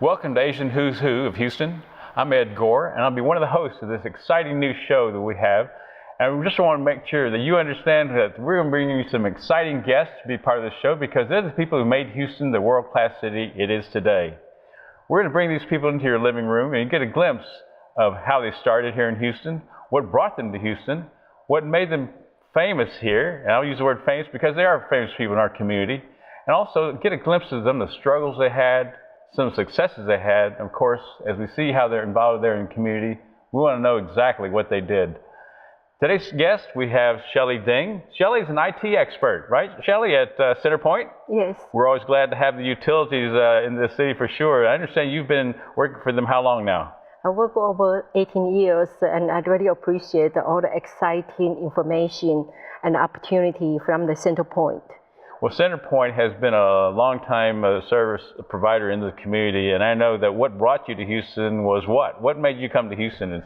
Welcome to Asian Who's Who of Houston. I'm Ed Gore, and I'll be one of the hosts of this exciting new show that we have. And we just want to make sure that you understand that we're going to bring you some exciting guests to be part of the show because they're the people who made Houston the world-class city it is today. We're going to bring these people into your living room and get a glimpse of how they started here in Houston, what brought them to Houston, what made them famous here, and I'll use the word famous because they are famous people in our community, and also get a glimpse of them, the struggles they had, some successes they had. Of course, as we see how they're involved there in the community, we want to know exactly what they did. Today's guest, we have Shelly Ding. Shelly's an IT expert, right, Shelly, at CenterPoint? Yes. We're always glad to have the utilities in the city for sure. I understand you've been working for them how long now? I worked for over 18 years, and I really appreciate all the exciting information and opportunity from the CenterPoint. Well, CenterPoint has been a long-time service provider in the community, and I know that what brought you to Houston was what? What made you come to Houston?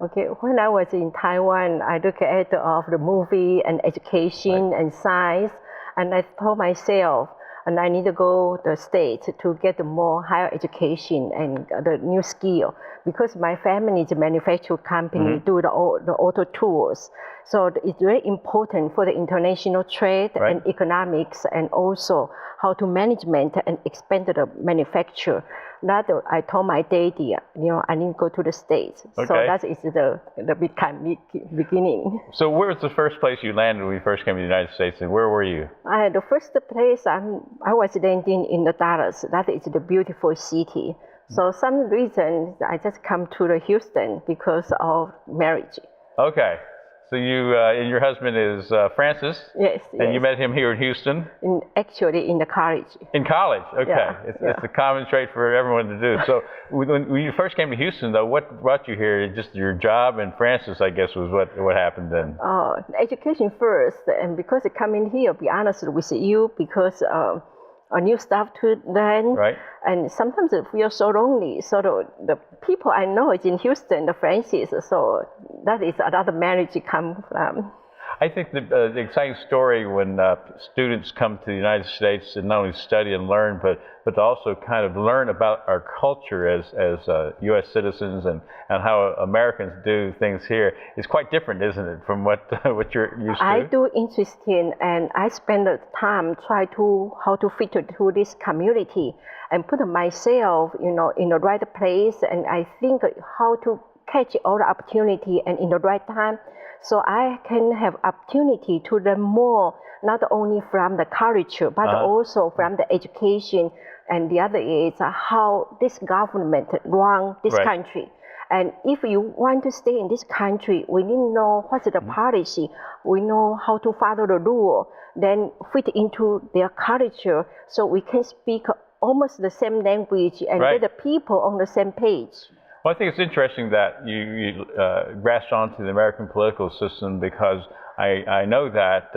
Okay, when I was in Taiwan, I looked at the movie and education and science, and I told myself, and I need to go to the States to get more higher education and the new skill, because my family is a manufacturing company, do the auto tools. So it's very important for the international trade and economics, and also how to management and expand the manufacture. That I told my daddy, I need to go to the States. Okay. So that is the beginning. So where was the first place you landed when you first came to the United States, and where were you? The first place I was landing in the Dallas. That is the beautiful city. So some reason I just come to the Houston because of marriage. Okay. So you and your husband is Francis? Yes. And you met him here in Houston? Actually, in the college. In college, okay. Yeah, it's a common trait for everyone to do. So when you first came to Houston, though, what brought you here? Just your job, and Francis, I guess, was what happened then? Education first, and because coming here, be honest with you, because a new stuff to learn, and sometimes I feel so lonely. So the people I know is in Houston, the Francis, so that is another marriage come from. I think the exciting story when students come to the United States and not only study and learn, but to also kind of learn about our culture as U.S. citizens and how Americans do things here is quite different, isn't it, from what you're used to? I do interesting, and I spend the time try to how to fit to this community and put myself, in the right place, and I think how to catch all the opportunity and in the right time. So I can have opportunity to learn more, not only from the culture, but also from the education. And the other is how this government run this country. And if you want to stay in this country, we need to know what's the policy. We know how to follow the rule, then fit into their culture, so we can speak almost the same language and get the people on the same page. Well, I think it's interesting that you grasped onto the American political system, because I know that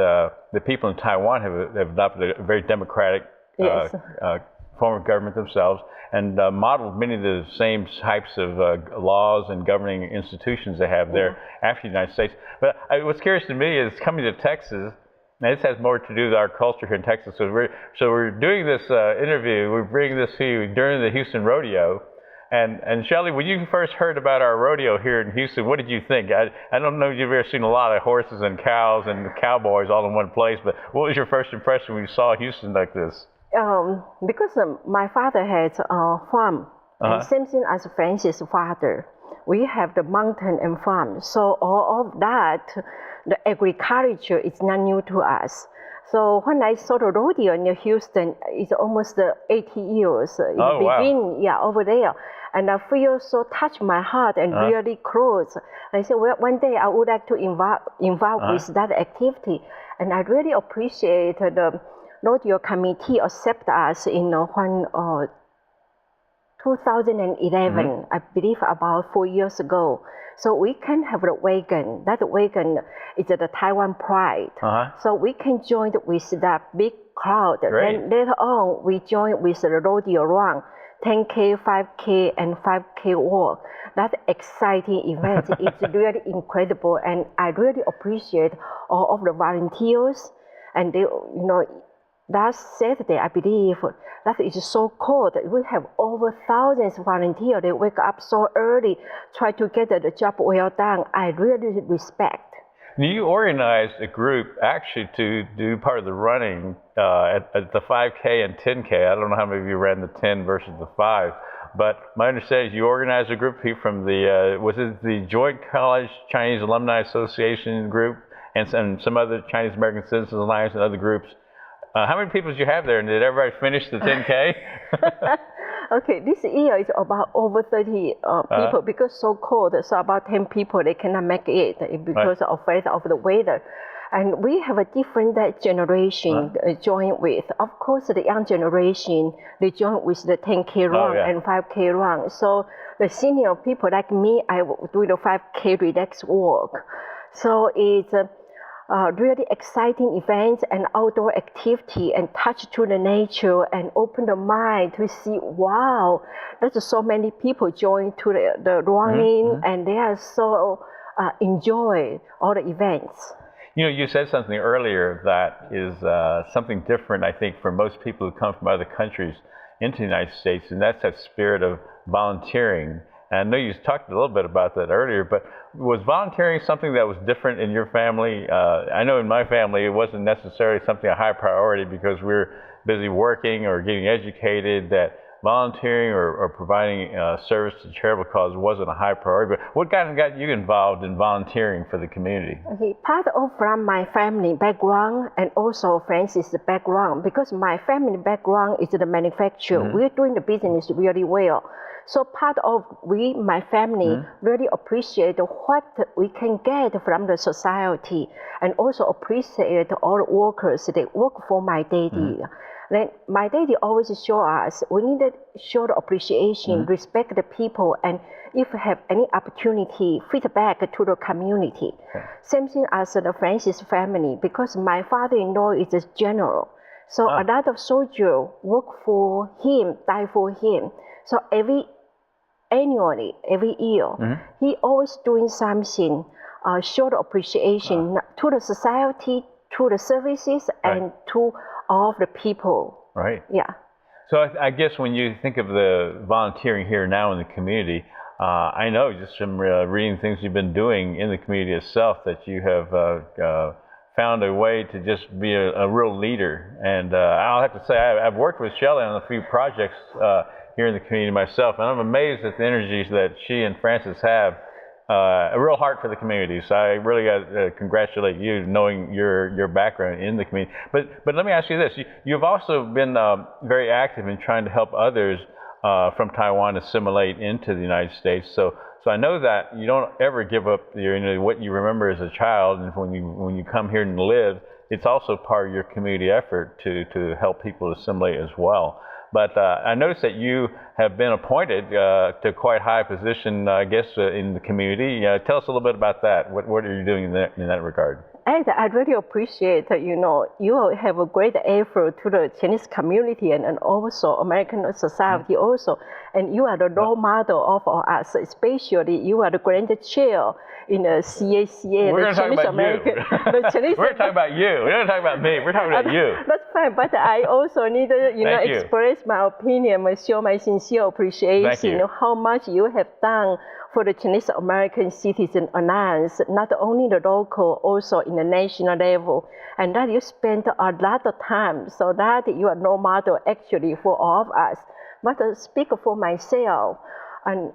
the people in Taiwan have adopted a very democratic form of government themselves, and modeled many of the same types of laws and governing institutions they have there after the United States. But what's curious to me is coming to Texas. Now, this has more to do with our culture here in Texas. So we're doing this interview. We're bringing this to you during the Houston Rodeo. And Shelly, when you first heard about our rodeo here in Houston, what did you think? I don't know if you've ever seen a lot of horses and cows and cowboys all in one place, but what was your first impression when you saw Houston like this? Because my father has a farm, and same thing as Francis' father. We have the mountain and farm, so all of that, the agriculture is not new to us. So when I saw the rodeo near Houston, it's almost 80 years in the beginning, over there. And I feel so touched my heart and really close. I said, well, one day I would like to involve with that activity. And I really appreciate the rodeo committee accept us in 2011, I believe about 4 years ago. So we can have a wagon. That wagon is the Taiwan Pride. So we can join with that big crowd. Then later on, we join with the rodeo run, 10K, 5K, and 5K walk. That exciting event is really incredible, and I really appreciate all of the volunteers. And they, last Saturday, I believe, that is so cold. We have over thousands of volunteers. They wake up so early, try to get the job well done. I really respect. You organized a group actually to do part of the running at the 5K and 10K. I don't know how many of you ran the 10 versus the 5, but my understanding is you organized a group of people from the, was it the Joint College Chinese Alumni Association group and some other Chinese American Citizens Alliance and other groups. How many people did you have there, and did everybody finish the 10K? Okay, this year is about over 30 people because so cold, so about 10 people, they cannot make it because afraid of the weather. And we have a different generation join with. Of course, the young generation, they join with the 10K run and 5K run. So the senior people like me, I do the 5K relax walk. So it's really exciting events and outdoor activity and touch to the nature and open the mind to see, wow, there's so many people join to the running and they are so enjoy all the events. You know, you said something earlier that is something different, I think, for most people who come from other countries into the United States, and that's that spirit of volunteering. And I know you talked a little bit about that earlier, but was volunteering something that was different in your family? I know in my family it wasn't necessarily something a high priority because we were busy working or getting educated, that volunteering or providing service to charitable cause wasn't a high priority. But what got you involved in volunteering for the community? Okay, part of from my family background and also Francis' background, because my family background is the manufacturer. We're doing the business really well. So part of my family really appreciate what we can get from the society and also appreciate all the workers that work for my daddy. Then my daddy always show us we need to show the appreciation, respect the people, and if have any opportunity, feedback to the community. Same thing as the Francis family, because my father-in-law is a general. So a lot of soldiers work for him, die for him. So annually, every year, he always doing something, show the appreciation to the society, to the services, and to all the people. Right. Yeah. So I guess when you think of the volunteering here now in the community, I know just from reading things you've been doing in the community itself that you have found a way to just be a real leader. And I'll have to say I've worked with Shelly on a few projects here in the community myself, and I'm amazed at the energies that she and Francis have. A real heart for the community. So I really got to congratulate you, knowing your background in the community. But let me ask you this: you've also been very active in trying to help others from Taiwan assimilate into the United States. So I know that you don't ever give up what you remember as a child, and when you come here and live, it's also part of your community effort to help people assimilate as well. But I noticed that you have been appointed to quite high position, I guess, in the community. Tell us a little bit about that. What are you doing in that regard? And I really appreciate, you have a great effort to the Chinese community and also American society also. And you are the role model of us, especially you are the grand chair in the CACA, the Chinese American. We're talking about you. We're not talking about me. We're talking about you. That's fine, but I also need to, express my opinion, show my sincere appreciation of how much you have done for the Chinese American Citizen Alliance, not only the local, also in the national level, and that you spend a lot of time, so that you are role model actually for all of us. But to speak for myself, and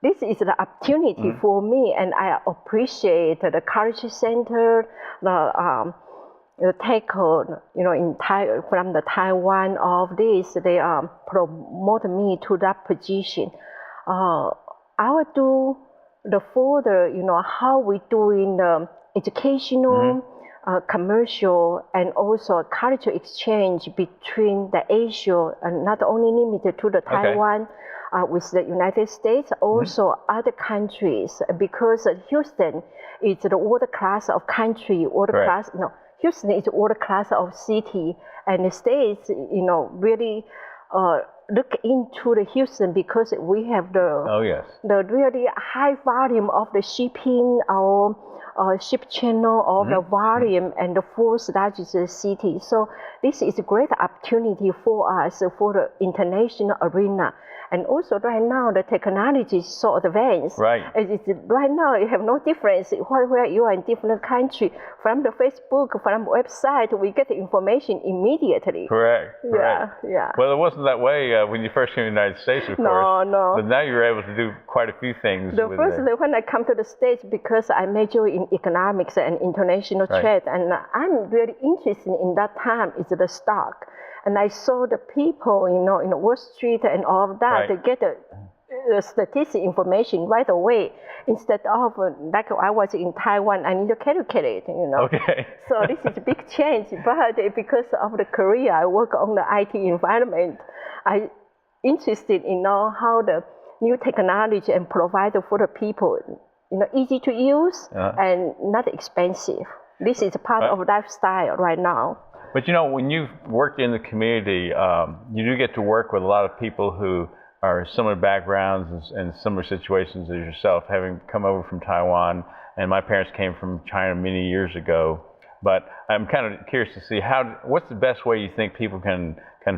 this is the opportunity for me, and I appreciate the Culture Center, the tackle, from the Taiwan of this, they promote me to that position. I will do the further, how we doing the educational, commercial, and also cultural exchange between the Asia, and not only limited to the Taiwan, with the United States, also other countries, because Houston is the world class of country, Houston is world class of city, and the states, really look into the Houston because we have the really high volume of the shipping, our ship channel of the volume and the fourth largest city. So this is a great opportunity for us for the international arena. And also right now the technology is so advanced. Right. Right now you have no difference where you are in different country. From the Facebook, from website, we get the information immediately. Correct. Yeah. Well, it wasn't that way when you first came to the United States, of course. No. But now you're able to do quite a few things. When I come to the States, because I major in economics and international trade, and I'm really interested in that time is the stock. And I saw the people, in Wall Street and all of that, to get the statistic information right away, instead of like I was in Taiwan, I need to calculate, Okay. So this is a big change, but because of the career, I work on the IT environment. I interested in how the new technology and provide for the people, easy to use and not expensive. This is part of lifestyle right now. But when you work in the community, you do get to work with a lot of people who are similar backgrounds and similar situations as yourself, having come over from Taiwan. And my parents came from China many years ago. But I'm kind of curious to see what's the best way you think people can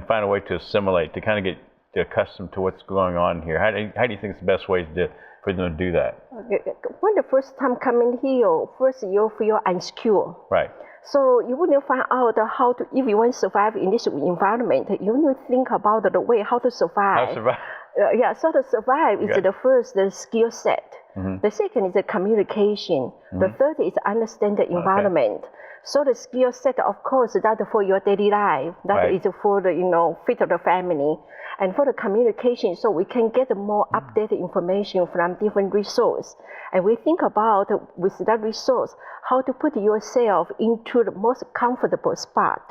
find a way to assimilate, to kind of get accustomed to what's going on here. How do you think it's the best way for them to do that? When the first time coming here, first you feel unskilled. Right. So you will find out if you want to survive in this environment, you need to think about the way how to survive. How to survive. So to survive is the first, the skill set. The second is the communication. The third is understand the environment. So the skill set, of course, that's for your daily life. That is for the, fit of the family. And for the communication, so we can get more updated information from different resources. And we think about, with that resource, how to put yourself into the most comfortable spot.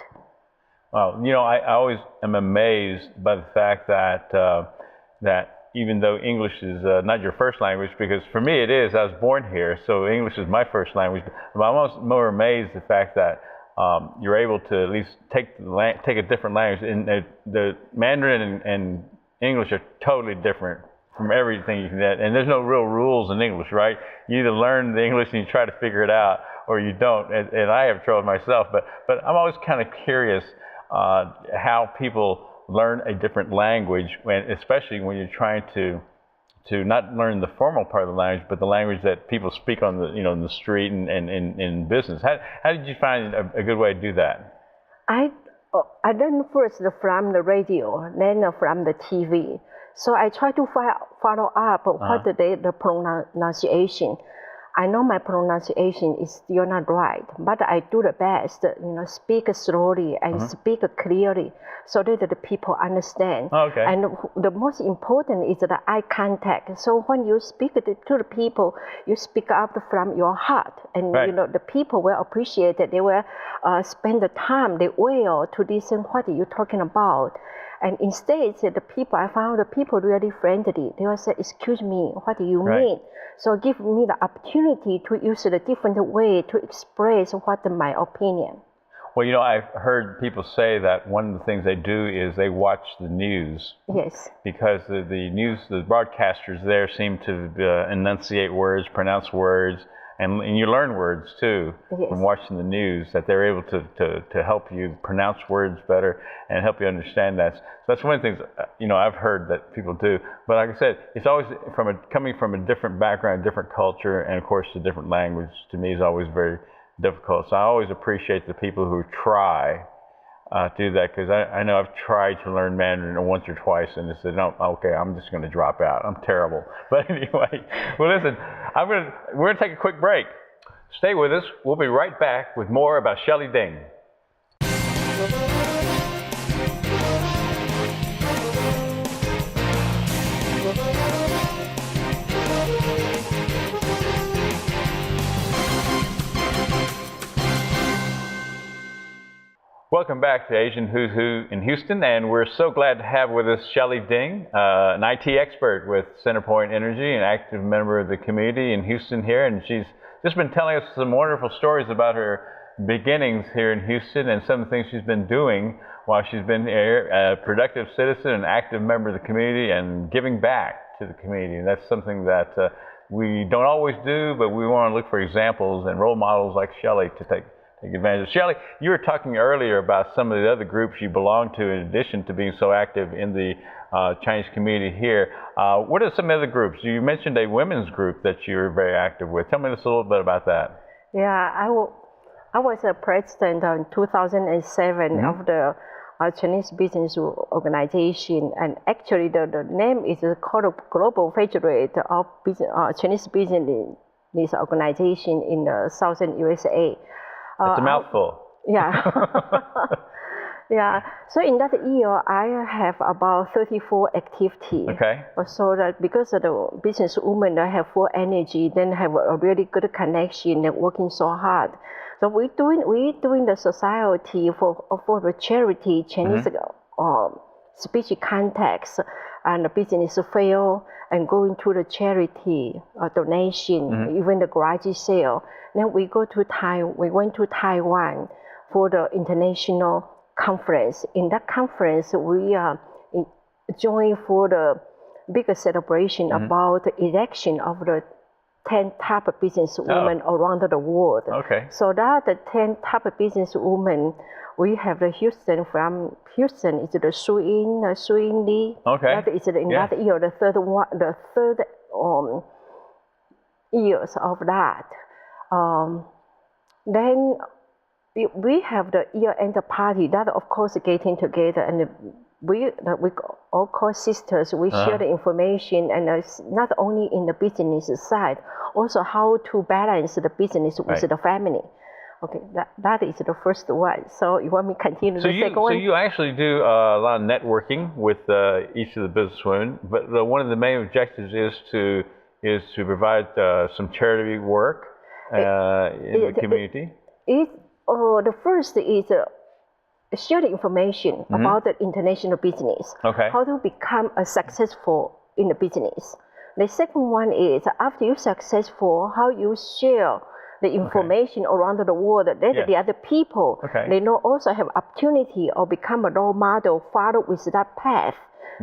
Well, I always am amazed by the fact that even though English is not your first language, because for me it is, I was born here, so English is my first language, but I'm almost more amazed the fact that you're able to at least take a different language. And the Mandarin and English are totally different from everything you can get, and there's no real rules in English, right? You either learn the English and you try to figure it out, or you don't, and I have trouble myself, but I'm always kind of curious how people learn a different language, especially when you're trying to not learn the formal part of the language, but the language that people speak on the in the street and in business. How did you find a good way to do that? I learned first from the radio, then from the TV. So I try to follow up what the pronunciation. I know my pronunciation is still not right, but I do the best, speak slowly and speak clearly so that the people understand. Okay. And the most important is the eye contact. So when you speak to the people, you speak up from your heart, and the people will appreciate it. They will spend the time, they will, to listen what you're talking about. And instead, I found the people really friendly. They will say, "Excuse me, what do you mean?" So give me the opportunity to use a different way to express my opinion. Well, I've heard people say that one of the things they do is they watch the news. Yes. Because the broadcasters there seem to enunciate words, pronounce words, and you learn words too from watching the news, that they're able to help you pronounce words better and help you understand that. So that's one of the things I've heard that people do. But like I said, it's always coming from a different background, different culture, and of course a different language. To me, is always very difficult. So I always appreciate the people who try to do that, because I know I've tried to learn Mandarin once or twice, and they said, "No, okay, I'm just going to drop out. I'm terrible." But anyway, well, listen, we're going to take a quick break. Stay with us. We'll be right back with more about Shelly Ding. Welcome back to Asian Who's Who in Houston, and we're so glad to have with us Shelly Ding, an IT expert with CenterPoint Energy, an active member of the community in Houston here, and she's just been telling us some wonderful stories about her beginnings here in Houston and some of the things she's been doing while she's been here, a productive citizen, an active member of the community, and giving back to the community. And that's something that we don't always do, but we want to look for examples and role models like Shelly to take advantage of. Shelly, you were talking earlier about some of the other groups you belong to in addition to being so active in the Chinese community here. What are some other groups? You mentioned a women's group that you're very active with. Tell me just a little bit about that. Yeah, I was a president in 2007 of the Chinese Business Organization, and actually the name is called Global Federation of Chinese Business Organization in the Southern USA. It's a mouthful. Yeah. Yeah. So in that year, I have about 34 activities. Okay. So that because of the business women, I have full energy, then have a really good connection and working so hard. So we doing the society for the charity Chinese speech contacts and business fair and going to the charity donation, even the garage sale. Then we went to Taiwan for the international conference. In that conference, we joined for the bigger celebration about the election of the 10 top business women around the world. Okay. So that the 10 top business women, we have the Houston is the Su Yin Lee. Okay. That is in that year, the third years of that. Then we have the year-end party that, of course, getting together, and we all call sisters. We share the information, and not only in the business side, also how to balance the business with the family. Okay, that is the first one. So you want me to continue the second one? So you actually do a lot of networking with each of the businesswomen, but one of the main objectives is to provide some charity work in the community. The first is share the information about the international business. Okay. How to become successful in the business. The second one is after you're successful, how you share the information around the world that the other people they know also have opportunity or become a role model, follow with that path.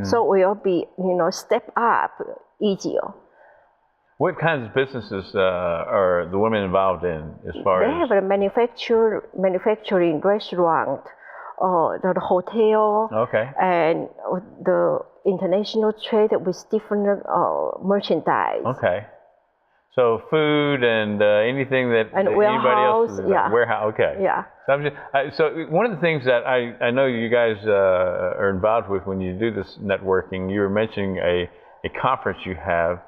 So we'll be step up easier. What kinds of businesses are the women involved in as far as? They have a manufacturing, restaurant, the hotel, and the international trade with different merchandise. Okay. So food and anything that anybody else is warehouse. Okay. Yeah. So one of the things that I know you guys are involved with when you do this networking, you were mentioning a conference you have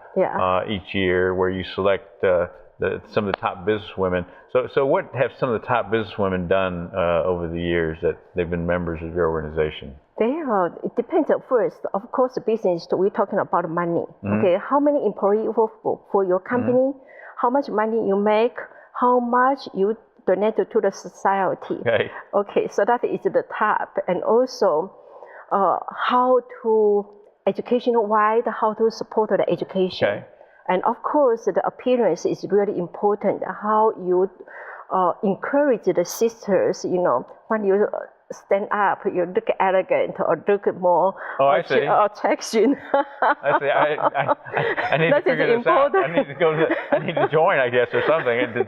each year where you select some of the top businesswomen. So what have some of the top businesswomen done over the years that they've been members of your organization? It depends. First, of course, the business, we're talking about money. Okay, how many employees for your company, how much money you make, how much you donate to the society. Okay, so that is the top. And also, how to, educational-wise, how to support the education. And of course, the appearance is really important. How you encourage the sisters, when you stand up, you look elegant or look more attraction. I see. I need to figure this out. I need to join, I guess, or something, and to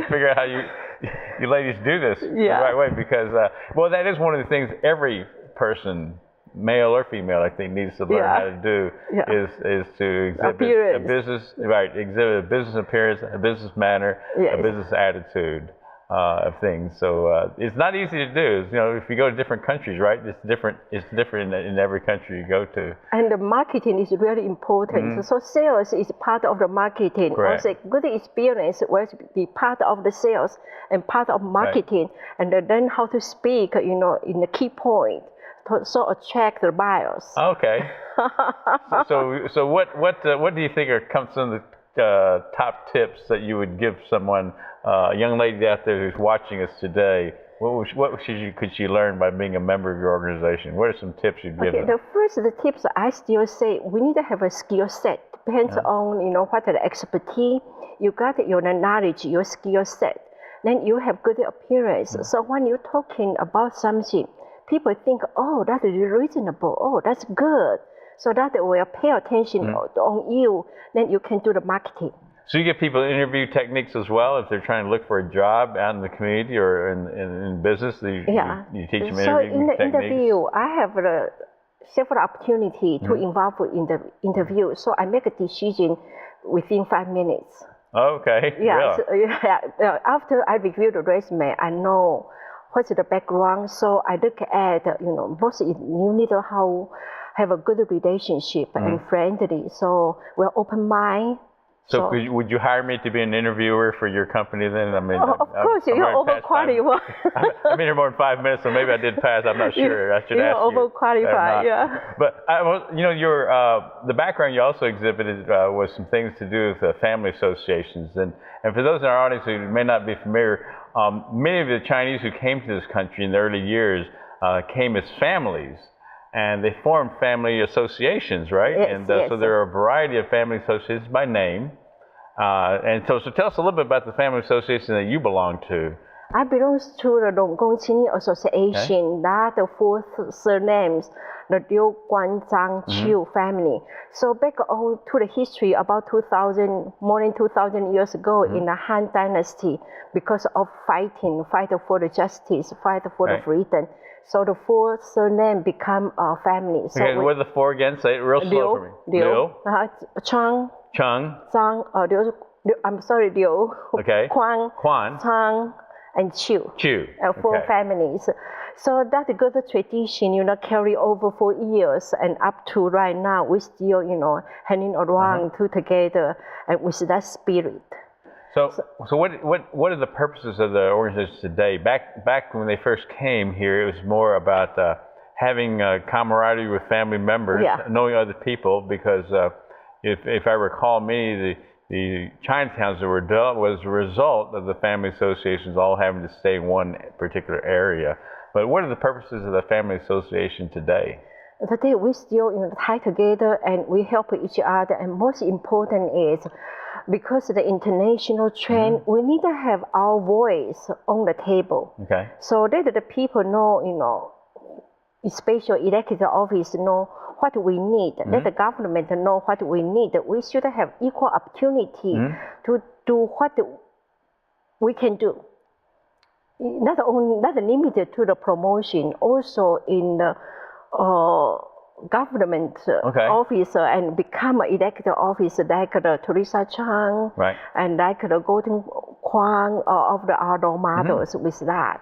figure out how you ladies do this the right way. Because that is one of the things every person, male or female, I think, needs to learn how to do is to exhibit a business appearance, a business manner, a business attitude of things. So it's not easy to do. If you go to different countries, right? It's different in every country you go to. And the marketing is really important. So sales is part of the marketing. Correct. Also, good experience will be part of the sales and part of marketing, and then how to speak, in the key point. So attract the buyers. Okay. So what do you think are some of the top tips that you would give someone, a young lady out there who's watching us today? What could she learn by being a member of your organization? What are some tips you'd give them? The tips I still say we need to have a skill set. Depends on what the expertise you got, your knowledge, your skill set. Then you have good appearance. So when you're talking about something, people think, oh, that is reasonable. Oh, that's good. so that they will pay attention on you, then you can do the marketing. So you give people interview techniques as well if they're trying to look for a job out in the community or in business. You teach them so interviewing in the techniques? interview, I have several opportunities to involve in the interview. So I make a decision within 5 minutes. Okay. Yeah. So, after I review the resume, I know what's the background. So I look at most you need to have a good relationship and friendly. So we're open mind. So would you hire me to be an interviewer for your company then? I mean, of course, you're overqualified. I've been here more than 5 minutes, so maybe I did pass. I'm not sure. I should ask you. You're overqualified, yeah. But the background you also exhibited was some things to do with family associations, and for those in our audience who may not be familiar, many of the Chinese who came to this country in the early years came as families. And they formed family associations, right? Yes, So there are a variety of family associations by name. And so tell us a little bit about the family association that you belong to. I belong to the Long Gong Qing Association, that the 4 surnames, the Liu, Guan, Zhang, Qiu family. So back to the history about more than 2,000 years ago in the Han Dynasty, because of fight for the justice, fight for the freedom. So the 4 surnames become a family. So okay, what are the 4 again? Say it real slow for me. Liu, Chang, Zhang, I'm sorry, Liu, okay. Quan, Chang, and Qiu. 4 families. So that's a good tradition, carry over for years, and up to right now, we still, hanging around together and with that spirit. So what are the purposes of the organization today? Back when they first came here, it was more about having camaraderie with family members, knowing other people, because if I recall, many of the Chinatowns that were dealt was a result of the family associations all having to stay in one particular area. But what are the purposes of the family association today? Today we still tie together and we help each other, and most important is because of the international trend, we need to have our voice on the table. Okay. So that the people know, especially elected office know what we need. Let the government know what we need. We should have equal opportunity to do what we can do. Not limited to the promotion, also in the government officer and become an elected officer like the Teresa Chang and like the Golden Kwang of the role models with that.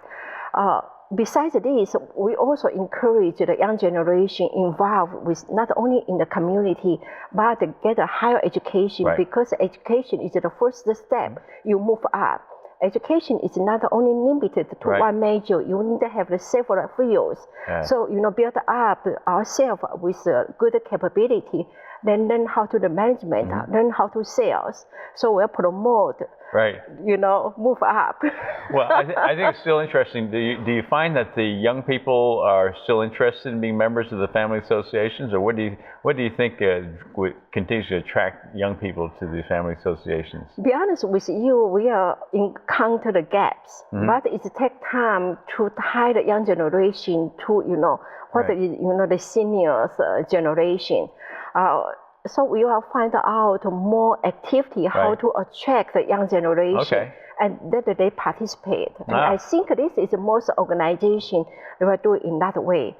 Besides this, we also encourage the young generation involved with not only in the community, but get a higher education because education is the first step. You move up. Education is not only limited to one major. You need to have the several fields. So, build up ourselves with good capability, then learn how to the management, learn how to sales. So we'll promote, move up. Well, I think it's still interesting. Do you find that the young people are still interested in being members of the family associations, or what do you think continues to attract young people to the family associations? Be honest with you, we are encounter the gaps, but it takes time to tie the young generation to the seniors generation. So we will find out more activity how to attract the young generation and that they participate. And I think this is the most organization that will do it in that way.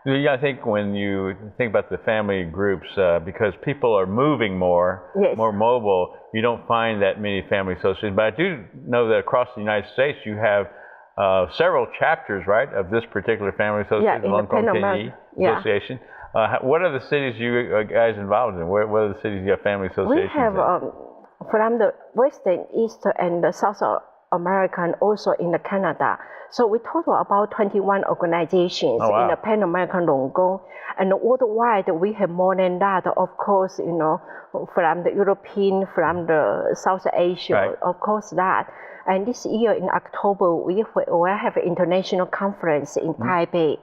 Yeah, I think when you think about the family groups, because people are moving more mobile, you don't find that many family associations. But I do know that across the United States, you have several chapters, of this particular family association, the Long Gong Qing Association. What are the cities you guys involved in? What are the cities you have family associations in? We have from the Western, East, and the South America, and also in Canada. So we total about 21 organizations in the Pan American Long Gong. And worldwide, we have more than that, of course, from the European, from the South Asia, of course that. And this year in October, we will have an international conference in Taipei.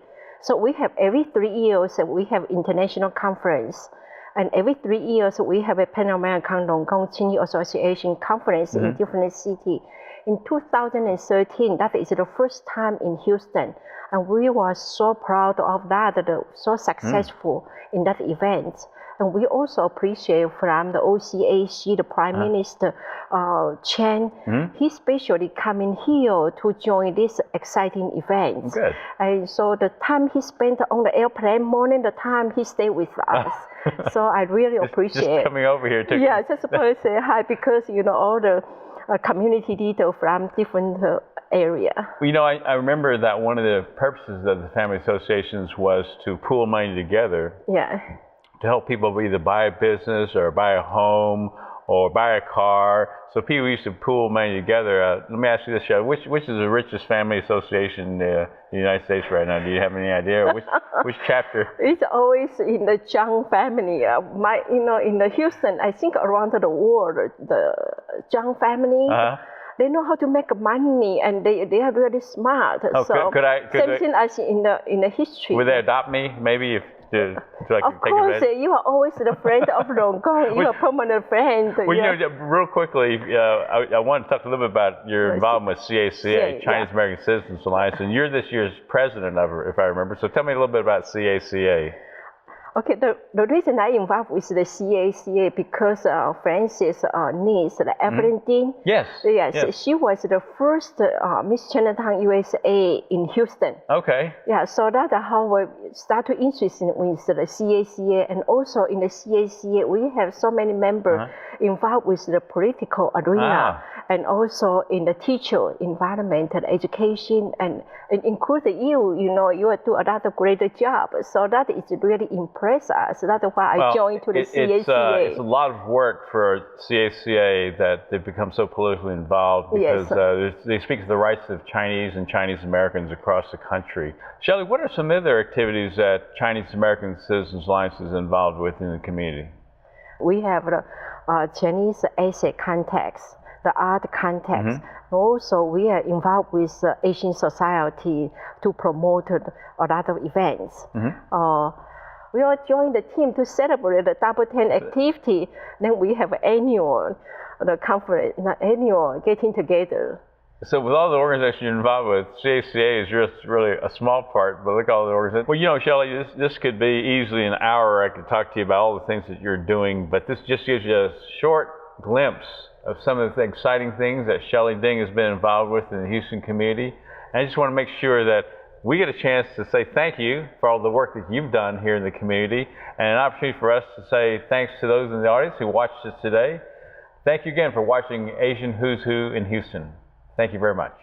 So we have every 3 years, we have international conference. And every 3 years, we have a Pan American Long Gong Qing Association conference in different cities. in 2013, that is the first time in Houston. And we were so proud of that, so successful in that event. And we also appreciate from the OCAC, the Prime Minister Chen, he specially coming here to join this exciting event. Good. And so the time he spent on the airplane, morning the time he stayed with us. So I really appreciate just coming over here to just to say hi, because all the community leaders from different area. Well, I remember that one of the purposes of the family associations was to pool money together. Yeah. To help people either buy a business or buy a home or buy a car. So people used to pool money together. Let me ask you this, Shelly. Which is the richest family association in the United States right now? Do you have any idea? Which chapter? It's always in the Zhang family. In the Houston, I think around the world, the Zhang family, they know how to make money, and they are really smart. Oh, so same thing as in the history. Would they adopt me? Maybe if of course, you are always the friend of Long Kong. You are a permanent friend. Well, real quickly, I want to talk a little bit about your involvement with CACA, Chinese American Citizens Alliance, and you're this year's president of it, if I remember. So tell me a little bit about CACA. Okay, the reason I involved with the CACA because Frances' niece, Evelyn Ding. Yes. She was the first Miss Chinatown USA in Houston. Okay. Yeah, so that's how we start to interest with the CACA, and also in the CACA we have so many members involved with the political arena, and also in the teacher environment and education, and including you. You are doing another great job. So that is really impressive. Us. That's why I joined to the CACA. It's a lot of work for CACA that they've become so politically involved because they speak to the rights of Chinese and Chinese Americans across the country. Shelly, what are some other activities that Chinese American Citizens Alliance is involved with in the community? We have the Chinese essay contest, the art contest. Also, we are involved with Asian Society to promote a lot of events. We all join the team to celebrate the Double 10 activity. Then we have annual conference, annual getting together. So with all the organizations you're involved with, CACA is just really a small part, but look at all the organizations. Well, Shelly, this could be easily an hour. I could talk to you about all the things that you're doing, but this just gives you a short glimpse of some of the exciting things that Shelly Ding has been involved with in the Houston community. And I just want to make sure that we get a chance to say thank you for all the work that you've done here in the community, and an opportunity for us to say thanks to those in the audience who watched us today. Thank you again for watching Asian Who's Who in Houston. Thank you very much.